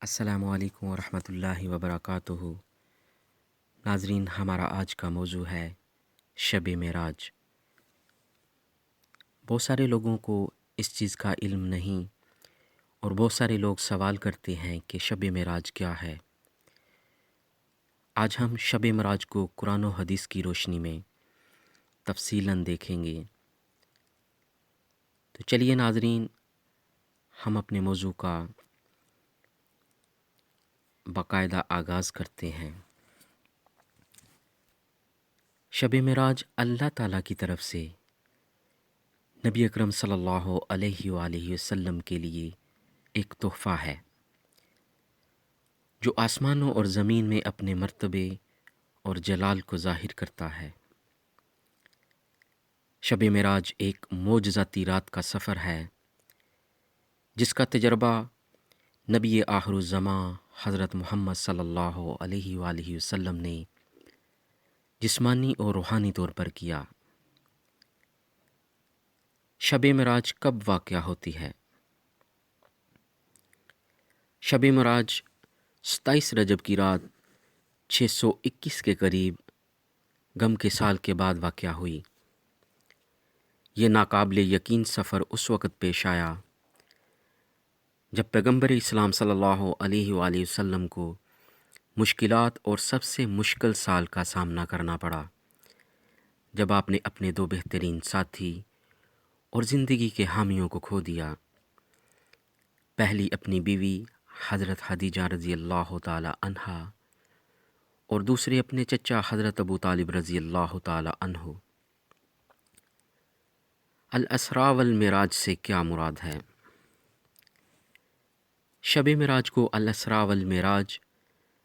السلام علیکم ورحمۃ اللہ وبرکاتہ۔ ناظرین، ہمارا آج کا موضوع ہے شب معراج۔ بہت سارے لوگوں کو اس چیز کا علم نہیں اور بہت سارے لوگ سوال کرتے ہیں کہ شب معراج کیا ہے۔ آج ہم شب معراج کو قرآن و حدیث کی روشنی میں تفصیلاً دیکھیں گے۔ تو چلیے ناظرین، ہم اپنے موضوع کا باقاعدہ آغاز کرتے ہیں۔ شب معراج اللہ تعالیٰ کی طرف سے نبی اکرم صلی اللہ علیہ وآلہ وسلم کے لیے ایک تحفہ ہے جو آسمانوں اور زمین میں اپنے مرتبے اور جلال کو ظاہر کرتا ہے۔ شب معراج ایک معجزاتی رات کا سفر ہے جس کا تجربہ نبی آخر الزماں حضرت محمد صلی اللہ علیہ وآلہ وسلم نے جسمانی اور روحانی طور پر کیا۔ شب معراج کب واقع ہوتی ہے؟ شب معراج 27 رجب کی رات 621 کے قریب غم کے سال کے بعد واقع ہوئی۔ یہ ناقابل یقین سفر اس وقت پیش آیا جب پیغمبر اسلام صلی اللہ علیہ وآلہ وسلم کو مشکلات اور سب سے مشکل سال کا سامنا کرنا پڑا، جب آپ نے اپنے دو بہترین ساتھی اور زندگی کے حامیوں کو کھو دیا۔ پہلی اپنی بیوی حضرت خدیجہ رضی اللہ تعالی عنہا اور دوسرے اپنے چچا حضرت ابو طالب رضی اللہ تعالی عنہ۔ الاسراء والمعراج سے کیا مراد ہے؟ شب معراج کو الاسراء والمعراج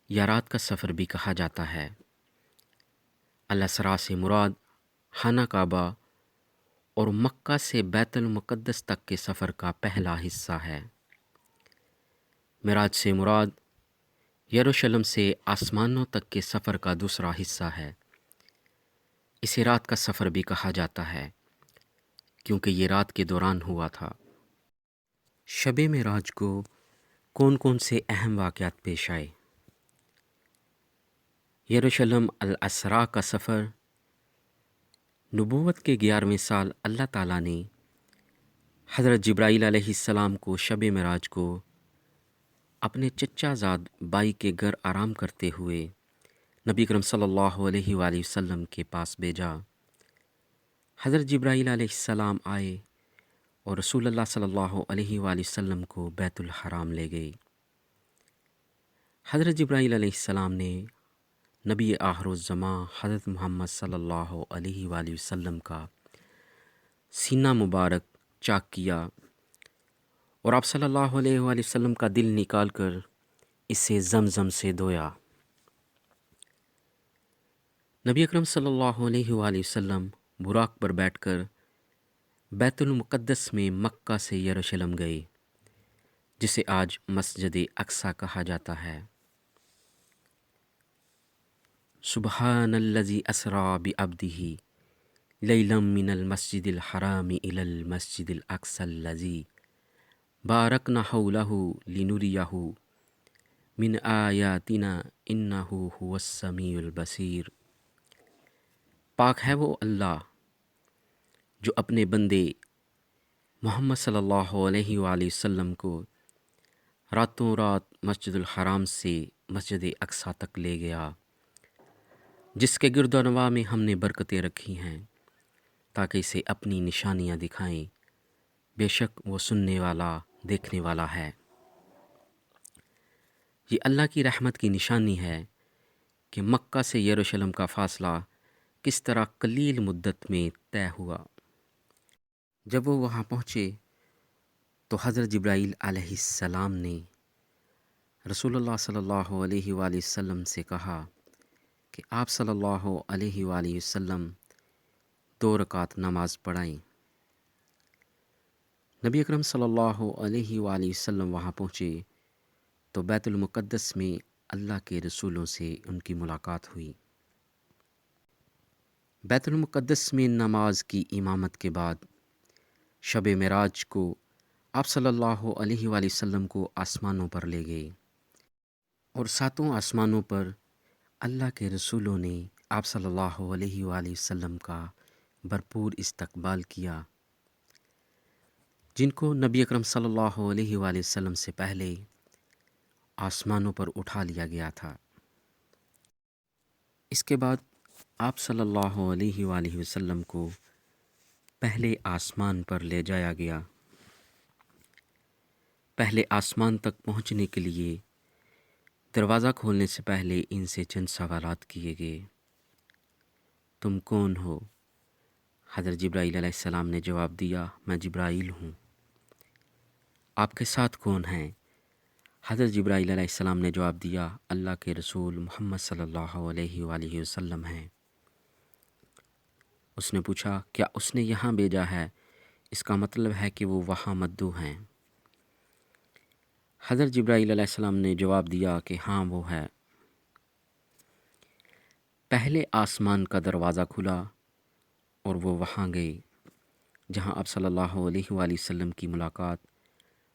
یا رات کا سفر بھی کہا جاتا ہے۔ الاسراء سے مراد خانہ کعبہ اور مکہ سے بیت المقدس تک کے سفر کا پہلا حصہ ہے۔ معراج سے مراد یروشلم سے آسمانوں تک کے سفر کا دوسرا حصہ ہے۔ اسے رات کا سفر بھی کہا جاتا ہے کیونکہ یہ رات کے دوران ہوا تھا۔ شب معراج کو کون کون سے اہم واقعات پیش آئے؟ یروشلم الاسراء کا سفر۔ نبوت کے 11ویں سال اللہ تعالیٰ نے حضرت جبرائیل علیہ السلام کو شب معراج کو اپنے چچا زاد بائی کے گھر آرام کرتے ہوئے نبی اکرم صلی اللہ علیہ وآلہ وسلم کے پاس بھیجا۔ حضرت جبرائیل علیہ السلام آئے اور رسول اللہ صلی اللہ علیہ وآلہ وسلم کو بیت الحرام لے گئے۔ حضرت جبرائیل علیہ السلام نے نبی آخر الزماں حضرت محمد صلی اللہ علیہ وآلہ وسلم کا سینہ مبارک چاک کیا اور آپ صلی اللہ علیہ وآلہ وسلم کا دل نکال کر اسے زمزم سے دھویا۔ نبی اکرم صلی اللہ علیہ وآلہ وسلم براق پر بیٹھ کر بیت المقدس میں مکہ سے یروشلم گئے، جسے آج مسجد اقصیٰ کہا جاتا ہے۔ سبحان الذی اسریٰ بعبدہ لیلا من المسجد الحرام الی المسجد الاقصی الذی بارکنا حولہ لنریہ من آیاتنا انہ هو السمیع البصیر۔ پاک ہے وہ اللہ جو اپنے بندے محمد صلی اللہ علیہ وآلہ وسلم کو راتوں رات مسجد الحرام سے مسجد اقصیٰ تک لے گیا، جس کے گرد و نواح میں ہم نے برکتیں رکھی ہیں تاکہ اسے اپنی نشانیاں دکھائیں۔ بے شک وہ سننے والا دیکھنے والا ہے۔ یہ اللہ کی رحمت کی نشانی ہے کہ مکہ سے یروشلم کا فاصلہ کس طرح قلیل مدت میں طے ہوا۔ جب وہ وہاں پہنچے تو حضرت جبرائیل علیہ السلام نے رسول اللہ صلی اللہ علیہ وآلہ وسلم سے کہا کہ آپ صلی اللہ علیہ وآلہ وسلم 2 رکعت نماز پڑھائیں۔ نبی اکرم صلی اللہ علیہ وآلہ وسلم وہاں پہنچے تو بیت المقدس میں اللہ کے رسولوں سے ان کی ملاقات ہوئی۔ بیت المقدس میں نماز کی امامت کے بعد شب معراج کو آپ صلی اللہ علیہ وآلہ وسلم کو آسمانوں پر لے گئے۔ اور ساتوں آسمانوں پر اللہ کے رسولوں نے آپ صلی اللہ علیہ وآلہ وسلم کا بھرپور استقبال کیا، جن کو نبی اکرم صلی اللہ علیہ وآلہ وسلم سے پہلے آسمانوں پر اٹھا لیا گیا تھا۔ اس کے بعد آپ صلی اللہ علیہ وآلہ وسلم کو پہلے آسمان پر لے جایا گیا۔ پہلے آسمان تک پہنچنے کے لیے دروازہ کھولنے سے پہلے ان سے چند سوالات کیے گئے۔ تم کون ہو؟ حضرت جبرائیل علیہ السلام نے جواب دیا، میں جبرائیل ہوں۔ آپ کے ساتھ کون ہیں؟ حضرت جبرائیل علیہ السلام نے جواب دیا، اللہ کے رسول محمد صلی اللہ علیہ وآلہ وسلم ہیں۔ اس نے پوچھا، کیا اس نے یہاں بھیجا ہے؟ اس کا مطلب ہے کہ وہ وہاں مدعو ہیں۔ حضرت جبرائیل علیہ السلام نے جواب دیا کہ ہاں وہ ہے۔ پہلے آسمان کا دروازہ کھلا اور وہ وہاں گئے جہاں آپ صلی اللہ علیہ وآلہ وسلم کی ملاقات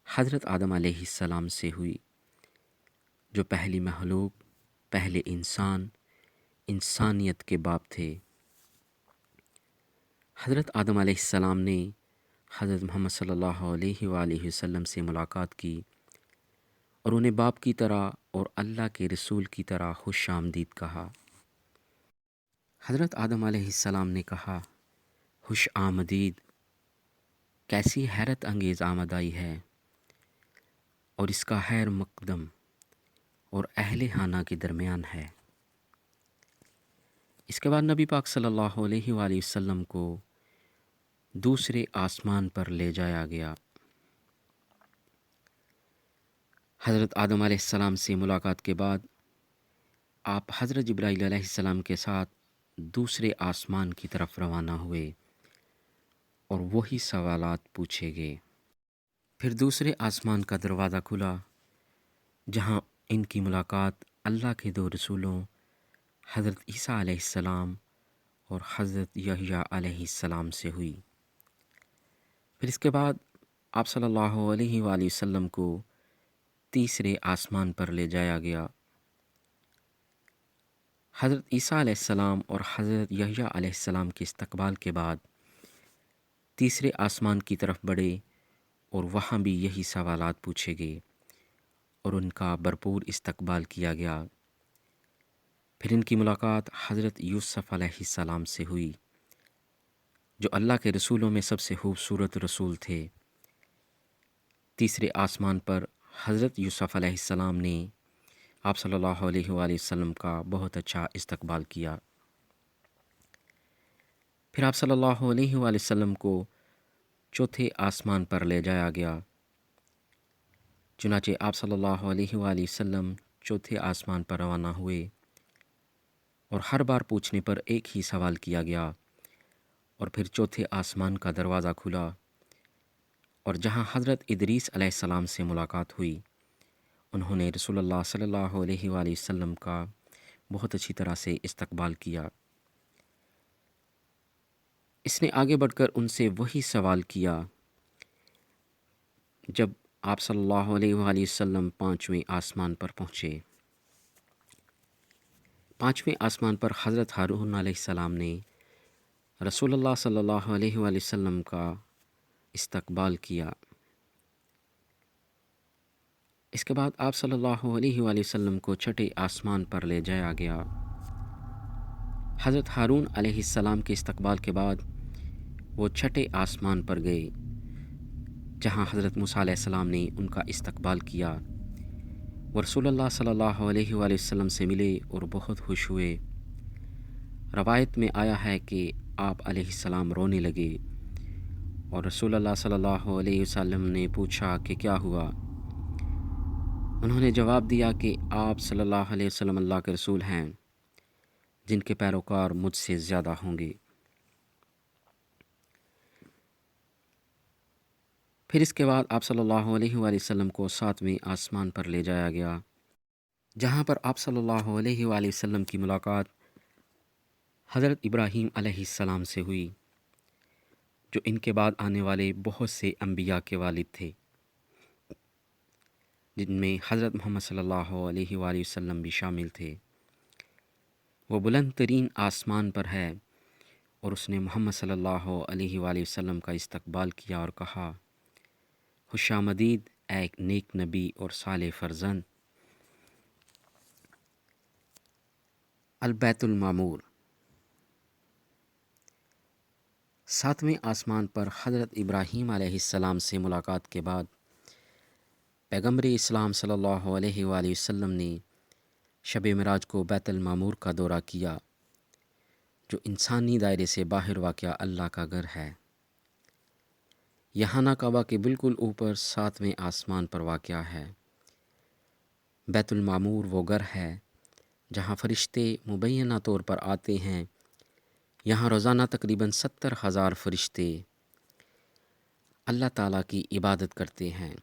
حضرت آدم علیہ السلام سے ہوئی، جو پہلی مخلوق، پہلے انسان، انسانیت کے باپ تھے۔ حضرت آدم علیہ السلام نے حضرت محمد صلی اللہ علیہ وآلہ وسلم سے ملاقات کی اور انہیں باپ کی طرح اور اللہ کے رسول کی طرح خوش آمدید کہا۔ حضرت آدم علیہ السلام نے کہا، خوش آمدید، کیسی حیرت انگیز آمد آئی ہے، اور اس کا خیر مقدم اور اہل خانہ کے درمیان ہے۔ اس کے بعد نبی پاک صلی اللہ علیہ وآلہ وسلم کو دوسرے آسمان پر لے جایا گیا۔ حضرت آدم علیہ السلام سے ملاقات کے بعد آپ حضرت جبرائیل علیہ السلام کے ساتھ دوسرے آسمان کی طرف روانہ ہوئے اور وہی سوالات پوچھے گئے۔ پھر دوسرے آسمان کا دروازہ کھلا جہاں ان کی ملاقات اللہ کے دو رسولوں حضرت عیسیٰ علیہ السلام اور حضرت یحییٰ علیہ السلام سے ہوئی۔ پھر اس کے بعد آپ صلی اللہ علیہ وآلہ وسلم کو تیسرے آسمان پر لے جایا گیا۔ حضرت عیسیٰ علیہ السلام اور حضرت یحییٰ علیہ السلام کے استقبال کے بعد تیسرے آسمان کی طرف بڑھے اور وہاں بھی یہی سوالات پوچھے گئے اور ان کا بھرپور استقبال کیا گیا۔ پھر ان کی ملاقات حضرت یوسف علیہ السلام سے ہوئی، جو اللہ کے رسولوں میں سب سے خوبصورت رسول تھے۔ تیسرے آسمان پر حضرت یوسف علیہ السلام نے آپ صلی اللہ علیہ وآلہ وسلم کا بہت اچھا استقبال کیا۔ پھر آپ صلی اللہ علیہ وآلہ وسلم کو چوتھے آسمان پر لے جایا گیا۔ چنانچہ آپ صلی اللہ علیہ وآلہ وسلم چوتھے آسمان پر روانہ ہوئے اور ہر بار پوچھنے پر ایک ہی سوال کیا گیا، اور پھر چوتھے آسمان کا دروازہ کھلا اور جہاں حضرت ادریس علیہ السلام سے ملاقات ہوئی، انہوں نے رسول اللہ صلی اللہ علیہ وآلہ وسلم کا بہت اچھی طرح سے استقبال کیا۔ اس نے آگے بڑھ کر ان سے وہی سوال کیا جب آپ صلی اللہ علیہ وآلہ وسلم پانچویں آسمان پر پہنچے۔ پانچویں آسمان پر حضرت ہارون علیہ السلام نے رسول اللہ صلی اللہ علیہ وآلہ وسلم کا استقبال کیا۔ اس کے بعد آپ صلی اللہ علیہ وآلہ وسلم کو چھٹے آسمان پر لے جایا گیا۔ حضرت ہارون علیہ السلام کے استقبال کے بعد وہ چھٹے آسمان پر گئے جہاں حضرت موسیٰ علیہ السلام نے ان کا استقبال کیا۔ وہ رسول اللہ صلی اللہ علیہ وآلہ وسلم سے ملے اور بہت خوش ہوئے۔ روایت میں آیا ہے کہ آپ علیہ السلام رونے لگے اور رسول اللہ صلی اللہ علیہ وسلم نے پوچھا کہ کیا ہوا؟ انہوں نے جواب دیا کہ آپ صلی اللہ علیہ وسلم اللہ کے رسول ہیں جن کے پیروکار مجھ سے زیادہ ہوں گے۔ پھر اس کے بعد آپ صلی اللہ علیہ وآلہ وسلم کو ساتویں آسمان پر لے جایا گیا جہاں پر آپ صلی اللہ علیہ وآلہ وسلم کی ملاقات حضرت ابراہیم علیہ السلام سے ہوئی، جو ان کے بعد آنے والے بہت سے انبیاء کے والد تھے۔ جن میں حضرت محمد صلی اللہ علیہ وآلہ وسلم بھی شامل تھے۔ وہ بلند ترین آسمان پر ہے اور اس نے محمد صلی اللہ علیہ وآلہ وسلم کا استقبال کیا اور کہا، خوش آمدید اے ایک نیک نبی اور صالح فرزند۔ البیت المعمور۔ ساتویں آسمان پر حضرت ابراہیم علیہ السلام سے ملاقات کے بعد پیغمبر اسلام صلی اللہ علیہ وآلہ وسلم نے شب معراج کو بیت المعمور کا دورہ کیا، جو انسانی دائرے سے باہر واقع اللہ کا گھر ہے۔ یہ خانہ کعبہ کے بالکل اوپر ساتویں آسمان پر واقع ہے۔ بیت المعمور وہ گھر ہے جہاں فرشتے مبینہ طور پر آتے ہیں۔ یہاں روزانہ تقریباً 70,000 فرشتے اللہ تعالیٰ کی عبادت کرتے ہیں،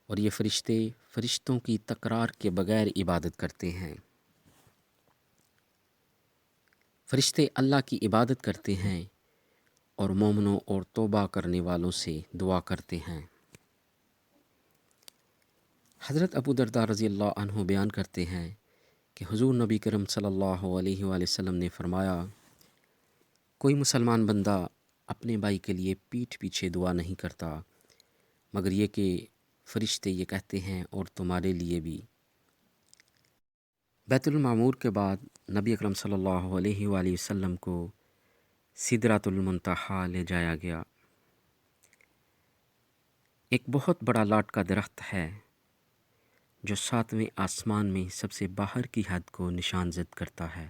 اور یہ فرشتے فرشتوں کی تکرار کے بغیر عبادت کرتے ہیں۔ فرشتے اللہ کی عبادت کرتے ہیں اور مومنوں اور توبہ کرنے والوں سے دعا کرتے ہیں۔ حضرت ابو درداء رضی اللہ عنہ بیان کرتے ہیں کہ حضور نبی کرم صلی اللہ علیہ وآلہ وسلم نے فرمایا، کوئی مسلمان بندہ اپنے بھائی کے لیے پیٹھ پیچھے دعا نہیں کرتا مگر یہ کہ فرشتے یہ کہتے ہیں اور تمہارے لیے بھی۔ بیت المعمور کے بعد نبی اکرم صلی اللہ علیہ وآلہ وسلم کو سدرۃ المنتہا لے جایا گیا۔ ایک بہت بڑا لاٹ کا درخت ہے جو ساتویں آسمان میں سب سے باہر کی حد کو نشان زد کرتا ہے،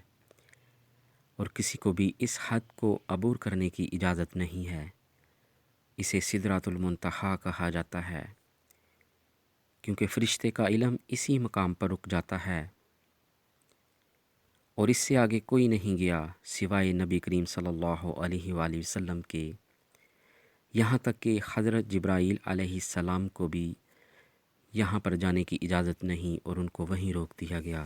اور کسی کو بھی اس حد کو عبور کرنے کی اجازت نہیں ہے۔ اسے سدرۃ المنتہا کہا جاتا ہے کیونکہ فرشتے کا علم اسی مقام پر رک جاتا ہے اور اس سے آگے کوئی نہیں گیا سوائے نبی کریم صلی اللہ علیہ وآلہ وسلم کے، یہاں تک کہ حضرت جبرائیل علیہ السلام کو بھی یہاں پر جانے کی اجازت نہیں اور ان کو وہیں روک دیا گیا۔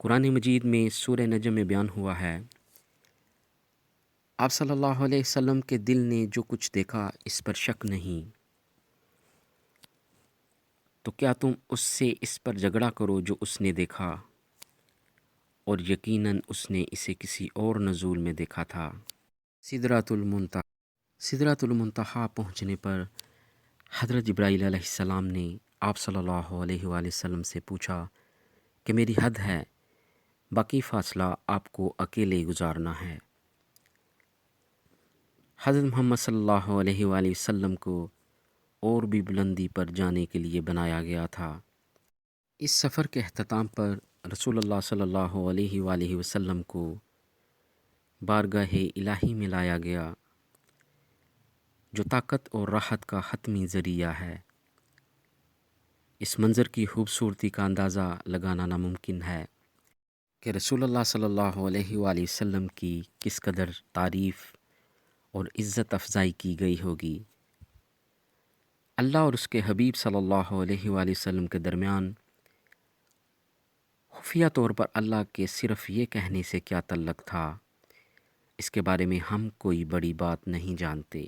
قرآن مجید میں سورہ نجم میں بیان ہوا ہے، آپ صلی اللہ علیہ وسلم کے دل نے جو کچھ دیکھا اس پر شک نہیں، تو کیا تم اس سے اس پر جھگڑا کرو جو اس نے دیکھا، اور یقیناً اس نے اسے کسی اور نزول میں دیکھا تھا۔ سدرۃ المنتہا پہنچنے پر حضرت جبرائیل علیہ السلام نے آپ صلی اللہ علیہ وآلہ وسلم سے پوچھا کہ میری حد ہے، باقی فاصلہ آپ کو اکیلے گزارنا ہے۔ حضرت محمد صلی اللہ علیہ وآلہ وسلم کو اور بھی بلندی پر جانے کے لیے بنایا گیا تھا۔ اس سفر کے اختتام پر رسول اللہ صلی اللہ علیہ وآلہ وسلم کو بارگاہ الہی میں لایا گیا، جو طاقت اور راحت کا حتمی ذریعہ ہے۔ اس منظر کی خوبصورتی کا اندازہ لگانا ناممکن ہے کہ رسول اللہ صلی اللہ علیہ وآلہ وسلم کی کس قدر تعریف اور عزت افزائی کی گئی ہوگی۔ اللہ اور اس کے حبیب صلی اللہ علیہ وآلہ وسلم کے درمیان خفیہ طور پر اللہ کے صرف یہ کہنے سے کیا تعلق تھا، اس کے بارے میں ہم کوئی بڑی بات نہیں جانتے،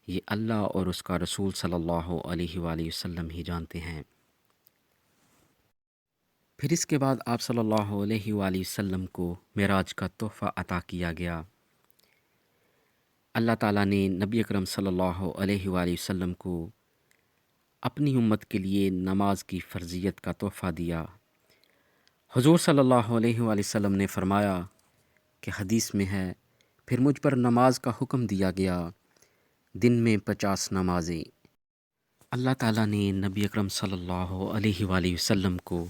یہ اللہ اور اس کا رسول صلی اللہ علیہ وآلہ وسلم ہی جانتے ہیں۔ پھر اس کے بعد آپ صلی اللہ علیہ وآلہ وسلم کو معراج کا تحفہ عطا کیا گیا۔ اللہ تعالیٰ نے نبی اکرم صلی اللہ علیہ وآلہ وسلم کو اپنی امت کے لیے نماز کی فرضیت کا تحفہ دیا۔ حضور صلی اللہ علیہ وآلہ وسلم نے فرمایا کہ حدیث میں ہے، پھر مجھ پر نماز کا حکم دیا گیا، دن میں 50 نمازیں۔ اللہ تعالیٰ نے نبی اکرم صلی اللہ علیہ وآلہ وسلم کو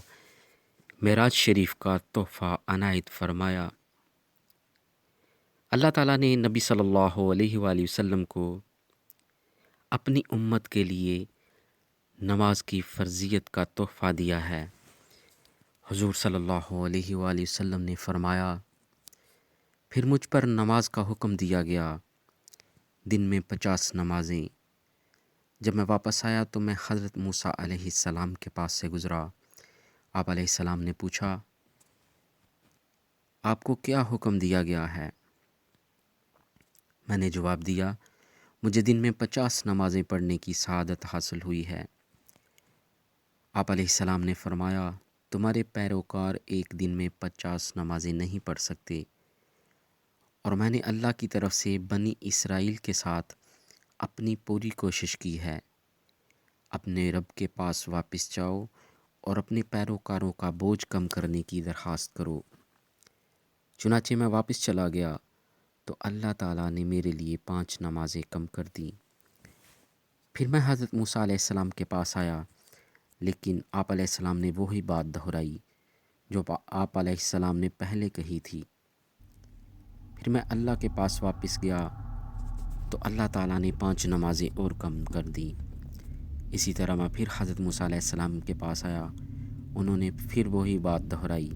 معراج شریف کا تحفہ عنایت فرمایا۔ اللہ تعالیٰ نے نبی صلی اللہ علیہ وآلہ وسلم کو اپنی امت کے لیے نماز کی فرضیت کا تحفہ دیا ہے۔ حضور صلی اللہ علیہ وآلہ وسلم نے فرمایا، پھر مجھ پر نماز کا حکم دیا گیا، دن میں 50 نمازیں۔ جب میں واپس آیا تو میں حضرت موسیٰ علیہ السلام کے پاس سے گزرا۔ آپ علیہ السلام نے پوچھا، آپ کو کیا حکم دیا گیا ہے؟ میں نے جواب دیا، مجھے دن میں 50 نمازیں پڑھنے کی سعادت حاصل ہوئی ہے۔ آپ علیہ السلام نے فرمایا، تمہارے پیروکار ایک دن میں 50 نمازیں نہیں پڑھ سکتے، اور میں نے اللہ کی طرف سے بنی اسرائیل کے ساتھ اپنی پوری کوشش کی ہے۔ اپنے رب کے پاس واپس جاؤ اور اپنے پیروکاروں کا بوجھ کم کرنے کی درخواست کرو۔ چنانچہ میں واپس چلا گیا تو اللہ تعالیٰ نے میرے لیے 5 نمازیں کم کر دیں۔ پھر میں حضرت موسیٰ علیہ السلام کے پاس آیا، لیکن آپ علیہ السلام نے وہی بات دہرائی جو آپ علیہ السلام نے پہلے کہی تھی۔ پھر میں اللہ کے پاس واپس گیا تو اللہ تعالیٰ نے 5 نمازیں اور کم کر دیں۔ اسی طرح میں پھر حضرت موسیٰ علیہ السلام کے پاس آیا، انہوں نے پھر وہی بات دہرائی،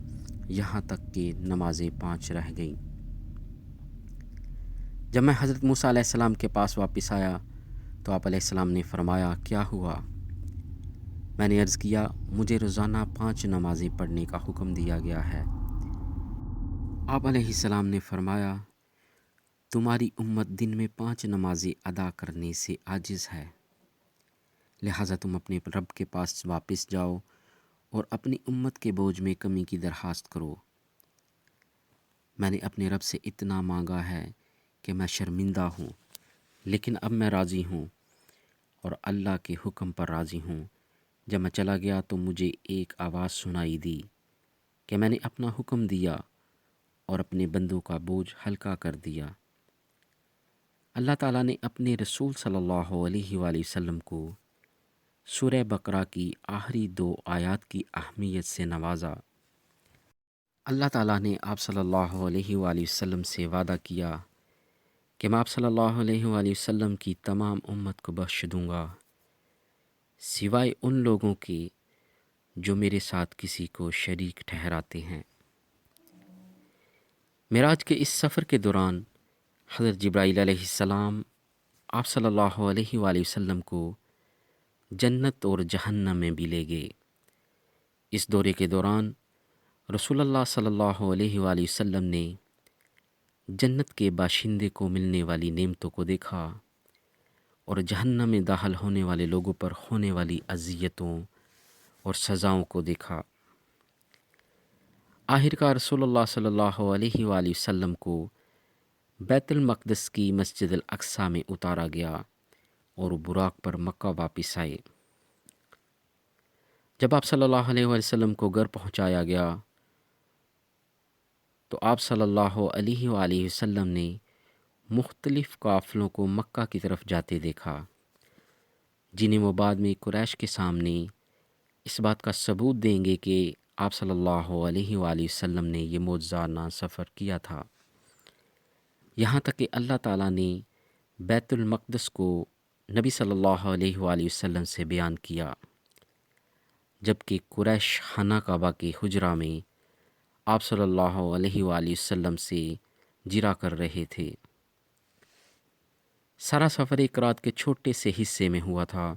یہاں تک کہ نمازیں 5 رہ گئیں۔ جب میں حضرت موسیٰ علیہ السلام کے پاس واپس آیا تو آپ علیہ السلام نے فرمایا، کیا ہوا؟ میں نے عرض کیا، مجھے روزانہ 5 نمازیں پڑھنے کا حکم دیا گیا ہے۔ آپ علیہ السلام نے فرمایا، تمہاری امت دن میں 5 نمازیں ادا کرنے سے عاجز ہے، لہٰذا تم اپنے رب کے پاس واپس جاؤ اور اپنی امت کے بوجھ میں کمی کی درخواست کرو۔ میں نے اپنے رب سے اتنا مانگا ہے کہ میں شرمندہ ہوں، لیکن اب میں راضی ہوں اور اللہ کے حکم پر راضی ہوں۔ جب میں چلا گیا تو مجھے ایک آواز سنائی دی کہ میں نے اپنا حکم دیا اور اپنے بندوں کا بوجھ ہلکا کر دیا۔ اللہ تعالیٰ نے اپنے رسول صلی اللہ علیہ وآلہ وسلم کو سورہ بقرہ کی آخری 2 آیات کی اہمیت سے نوازا۔ اللہ تعالیٰ نے آپ صلی اللہ علیہ وآلہ وسلم سے وعدہ کیا کہ میں آپ صلی اللہ علیہ وآلہ وسلم کی تمام امت کو بخش دوں گا، سوائے ان لوگوں کے جو میرے ساتھ کسی کو شریک ٹھہراتے ہیں۔ معراج کے اس سفر کے دوران حضرت جبرائیل علیہ السلام آپ صلی اللہ علیہ وآلہ وسلم کو جنت اور جہنم میں بھی لے گئے۔ اس دورے کے دوران رسول اللہ صلی اللہ علیہ وآلہ وسلم نے جنت کے باشندے کو ملنے والی نعمتوں کو دیکھا اور جہنم میں داخل ہونے والے لوگوں پر ہونے والی اذیتوں اور سزاؤں کو دیکھا۔ آخرکار رسول اللہ صلی اللہ علیہ وآلہ وسلم کو بیت المقدس کی مسجد الاقصیٰ میں اتارا گیا اور وہ براق پر مکہ واپس آئے۔ جب آپ صلی اللہ علیہ وآلہ وسلم کو گھر پہنچایا گیا تو آپ صلی اللہ علیہ وآلہ وسلم نے مختلف قافلوں کو مکہ کی طرف جاتے دیکھا، جنہیں وہ بعد میں قریش کے سامنے اس بات کا ثبوت دیں گے کہ آپ صلی اللہ علیہ وآلہ وسلم نے یہ معجزانہ سفر کیا تھا۔ یہاں تک کہ اللہ تعالیٰ نے بیت المقدس کو نبی صلی اللہ علیہ وآلہ وسلم سے بیان کیا، جبکہ قریش خانہ کعبہ کے حجرہ میں آپ صلی اللہ علیہ وآلہ وسلم سے جرا کر رہے تھے۔ سارا سفر ایک رات کے چھوٹے سے حصے میں ہوا تھا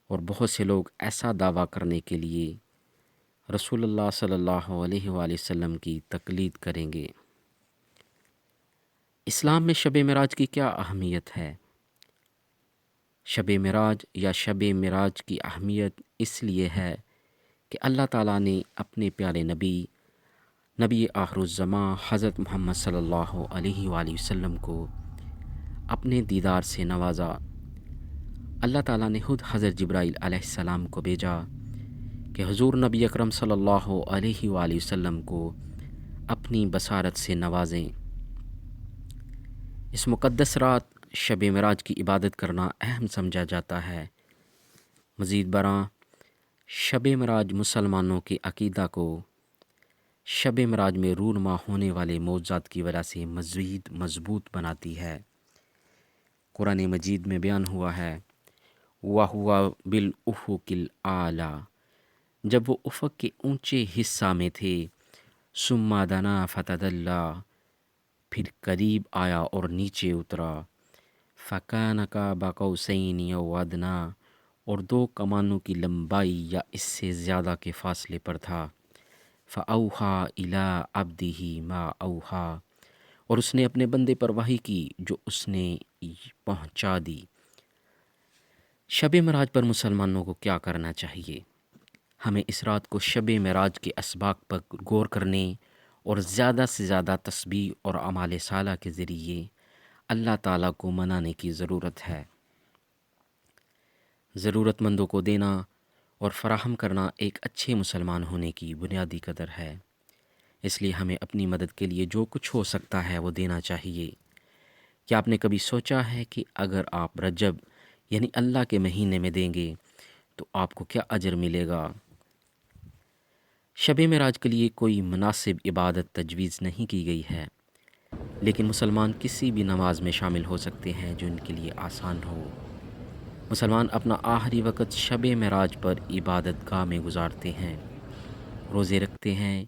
اور بہت سے لوگ ایسا دعویٰ کرنے کے لیے رسول اللہ صلی اللہ علیہ وآلہ وسلم کی تقلید کریں گے۔ اسلام میں شب معراج کی کیا اہمیت ہے؟ شب معراج یا شب معراج کی اہمیت اس لیے ہے کہ اللہ تعالیٰ نے اپنے پیارے نبی آخر الزماں حضرت محمد صلی اللہ علیہ وآلہ وسلم کو اپنے دیدار سے نوازا۔ اللہ تعالیٰ نے خود حضرت جبرائیل علیہ السلام کو بھیجا کہ حضور نبی اکرم صلی اللہ علیہ وآلہ وسلم کو اپنی بصارت سے نوازیں۔ اس مقدس رات شب معراج کی عبادت کرنا اہم سمجھا جاتا ہے۔ مزید برآں شب معراج مسلمانوں کے عقیدہ کو شب معراج میں رونما ہونے والے معجزات کی وجہ سے مزید مضبوط بناتی ہے۔ قرآن مجید میں بیان ہوا ہے، وَهُوَ بِالْأُفُقِ الْأَعْلَىٰ، جب وہ افق کے اونچے حصہ میں تھے، ثُمَّ دَنَا فَتَدَلَّىٰ، پھر قریب آیا اور نیچے اترا، فَكَانَ قَابَ قَوْسَيْنِ أَوْ أَدْنَىٰ، اور 2 کمانوں کی لمبائی یا اس سے زیادہ کے فاصلے پر تھا، فَأَوْحَىٰ إِلَىٰ عَبْدِهِ مَا أَوْحَىٰ، اور اس نے اپنے بندے پر وحی کی جو اس نے پہنچا دی۔ شب معراج پر مسلمانوں کو کیا کرنا چاہیے؟ ہمیں اس رات کو شب معراج کے اسباق پر غور کرنے اور زیادہ سے زیادہ تسبیح اور اعمال صالحہ کے ذریعے اللہ تعالیٰ کو منانے کی ضرورت ہے۔ ضرورت مندوں کو دینا اور فراہم کرنا ایک اچھے مسلمان ہونے کی بنیادی قدر ہے۔ اس لیے ہمیں اپنی مدد کے لیے جو کچھ ہو سکتا ہے وہ دینا چاہیے۔ کیا آپ نے کبھی سوچا ہے کہ اگر آپ رجب یعنی اللہ کے مہینے میں دیں گے تو آپ کو کیا اجر ملے گا؟ شب معراج کے لیے کوئی مناسب عبادت تجویز نہیں کی گئی ہے، لیکن مسلمان کسی بھی نماز میں شامل ہو سکتے ہیں جو ان کے لیے آسان ہو۔ مسلمان اپنا آخری وقت شب معراج پر عبادت گاہ میں گزارتے ہیں، روزے رکھتے ہیں،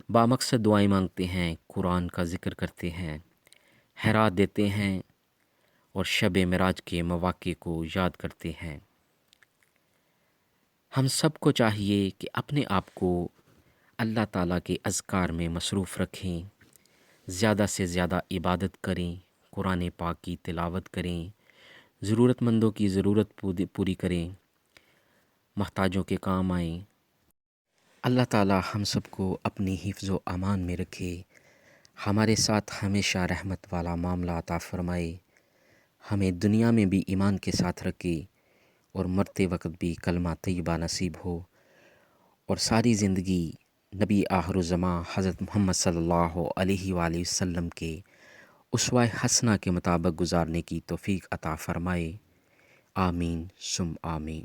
بامقصد دعائیں مانگتے ہیں، قرآن کا ذکر کرتے ہیں، خیرات دیتے ہیں اور شب معراج کے مواقع کو یاد کرتے ہیں۔ ہم سب کو چاہیے کہ اپنے آپ کو اللہ تعالیٰ کے اذکار میں مصروف رکھیں، زیادہ سے زیادہ عبادت کریں، قرآن پاک کی تلاوت کریں، ضرورت مندوں کی ضرورت پوری کریں، محتاجوں کے کام آئیں۔ اللہ تعالیٰ ہم سب کو اپنی حفظ و امان میں رکھے، ہمارے ساتھ ہمیشہ رحمت والا معاملہ عطا فرمائے، ہمیں دنیا میں بھی ایمان کے ساتھ رکھے اور مرتے وقت بھی کلمہ طیبہ نصیب ہو، اور ساری زندگی نبی آخر الزماں حضرت محمد صلی اللہ علیہ وآلہ وسلم کے اسوہ حسنہ کے مطابق گزارنے کی توفیق عطا فرمائے۔ آمین ثم آمین۔